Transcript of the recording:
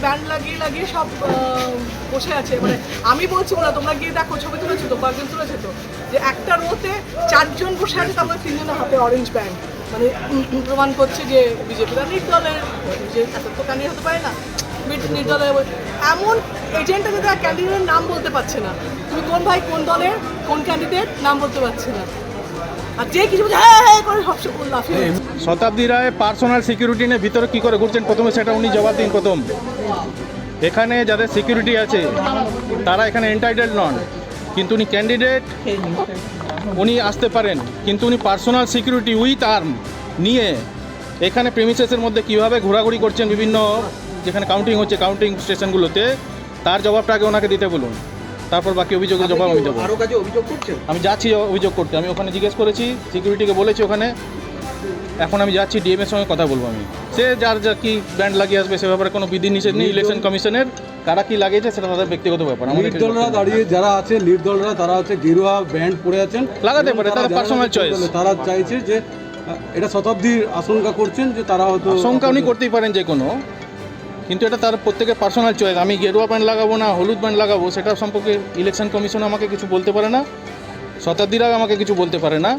Band লাগিয়ে লাগিয়ে সব বসে আছে। মানে আমি বলছি না, তোমরা গিয়ে দেখো, ছবি তুলেছো তো, কয়েকজন তুলেছে তো, যে একটা রোতে 4 জন বসে আছে, তারপরে 3 জনের হাতে অরেঞ্জ ব্যান্ড। মানে প্রমাণ করছে যে বিজেপিরা নির্দলের, যে এত তো কানি হতে পারে না নির্দলের। এমন এজেন্ট আছে তারা ক্যান্ডিডেটের নাম বলতে পারছে না। তুমি কোন ভাই, কোন দলের, কোন ক্যান্ডিডেট নাম বলতে পারছে না। আর যে কিছু বলছে হ্যাঁ হ্যাঁ করে সব লাফিয়ে। শতাব্দী রায় পার্সোনাল সিকিউরিটি নিয়ে ভিতরে কী করে ঘুরছেন, প্রথমে সেটা উনি জবাব দিন। প্রথম, এখানে যাদের সিকিউরিটি আছে তারা এখানে এন্টাইটেল নন, কিন্তু উনি ক্যান্ডিডেট, উনি আসতে পারেন, কিন্তু উনি পার্সোনাল সিকিউরিটি উইথ আর্ম নিয়ে এখানে প্রেমিসেসের মধ্যে কীভাবে ঘোরাঘুরি করছেন বিভিন্ন যেখানে কাউন্টিং হচ্ছে কাউন্টিং স্টেশনগুলোতে, তার জবাবটা আগে ওনাকে দিতে বলুন, তারপর বাকি অভিযোগের জবাব আমি দেবো। আরও কাজে অভিযোগ করছেন? আমি যাচ্ছি অভিযোগ করতে, আমি ওখানে জিজ্ঞেস করেছি, সিকিউরিটিকে বলেছি ওখানে, এখন আমি যাচ্ছি ডিএমের সঙ্গে কথা বলবো। আমি সে যার যা কি ব্যান্ড লাগিয়ে আসবে সে ব্যাপারে কোনো বিধি নিষেধ নেই। ইলেকশন কমিশনের কারা কি লাগিয়েছে সেটা তাদের ব্যক্তিগত ব্যাপার। লিড দলরা দাঁড়িয়ে যারা আছে, লিড দলরা তারা হচ্ছে গেরুয়া ব্যান্ড পরে আছেন, লাগাতে পারে, তাদের পার্সোনাল চয়েস। তারা চাইছে যে এটা শতাব্দীর আশঙ্কা করছেন যে তারা হয়তো আশঙ্কা উনি করতেই পারেন যে কোনো, কিন্তু এটা তার প্রত্যেকের পার্সোনাল চয়েস। আমি গেরুয়া ব্যান্ড লাগাবো না হলুদ ব্যান্ড লাগাবো সেটা সম্পর্কে ইলেকশন কমিশন আমাকে কিছু বলতে পারে না, শতাব্দীরাও আমাকে কিছু বলতে পারে না।